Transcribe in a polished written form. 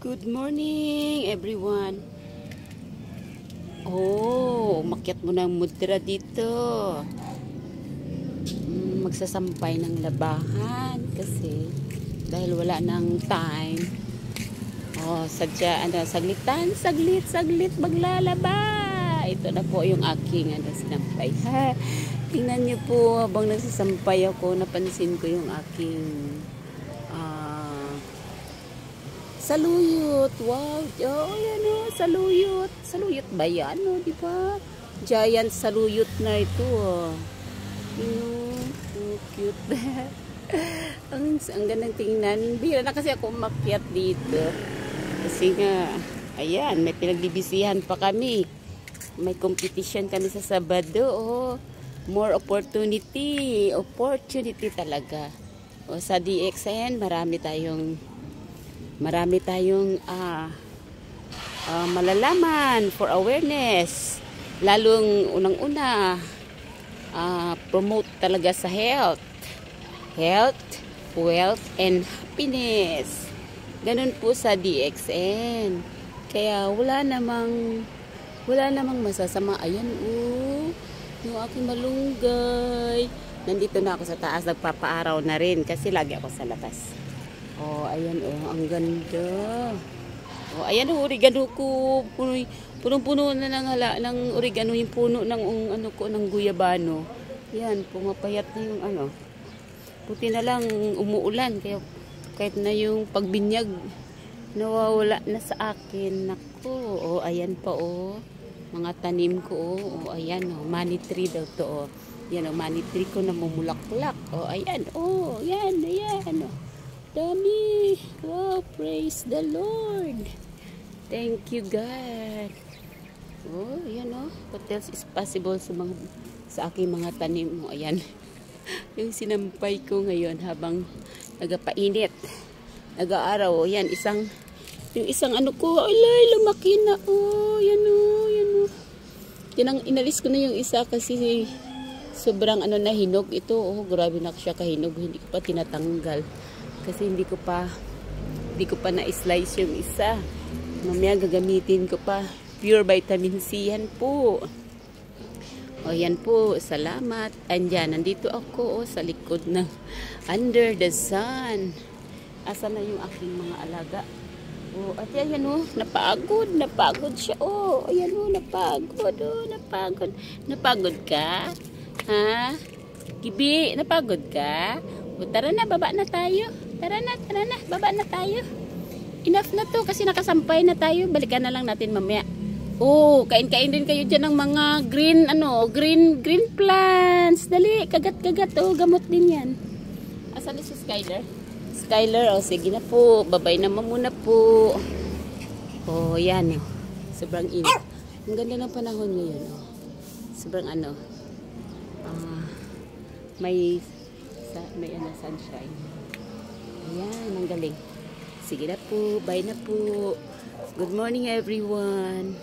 Good morning, everyone. Oh, umakyat mo ng mudra dito. Magsasampay ng labahan kasi dahil wala nang time. Oh, saglit, saglit maglalaba. Ito na po yung aking sinampay. Ha, tingnan niyo po habang nagsasampay ako, napansin ko yung aking saluyot. Wow. Oh, yan o. Saluyot. Saluyot ba yan? O, di ba? Giant saluyot na ito. Cute. ang gandang tingnan. Bira na kasi ako umakyat dito. Kasi nga, ayan, may pinagbibisihan pa kami. May competition kami sa Sabado. Oh. More opportunity. Opportunity talaga. O, sa DXN, marami tayong malalaman for awareness, lalong unang-una promote talaga sa health, wealth and happiness. Ganun po sa DXN, kaya wala namang masasama. Ayan yung aking malunggay, nandito na ako sa taas, nagpapaaraw na rin kasi lagi ako sa labas. Oh, ayan ang ganda. Oh, ayan oregano ko. Punong-puno na ng oregano yung puno ng ng guyabano. Yan, pumapayat na yung Buti na lang umuulan kaya kahit na yung pagbinyag nawawala na sa akin. Nako, oh, ayan pa mga tanim ko oh, ayan money tree daw to oh. Yan money tree ko na mumulak-lak. Oh, ayan ayan dami. Wow, praise the Lord. Thank you, God. Oh, yan what else is possible sa aking mga tanim mo. Ayan. Yung sinampay ko ngayon habang nagapainit. Nag-aaraw. Yan, yung isang ko, alay, lumaki na. Oh, yan inalis ko na yung isa kasi sobrang na hinog ito. Oh, grabe na siya kahinog. Hindi ko pa tinatanggal. Kasi hindi ko pa na-slice yung isa. Mamaya gagamitin ko pa. Pure vitamin C yan po. O yan po. Salamat. Andyan. Nandito ako sa likod na under the sun. Asa na yung aking mga alaga? O at yan napagod. Napagod siya. O ayan napagod. Napagod ka? Ha? Gibi, napagod ka? O tara na, baba na tayo. Tara na, baba na tayo. Enough na to kasi nakasampay na tayo. Balikan na lang natin mamaya. Oh, kain-kain din kayo dyan ng mga green plants. Dali, kagat-kagat. Oh, gamot din yan. Asan si Skyler? Skyler, oh, sige na po. Babay naman muna po. Oh, yan. Sobrang init. Ang ganda ng panahon ngayon. Oh. Sobrang may sunshine. Ayan, ang galing. Sige na po, bye na po. Good morning everyone.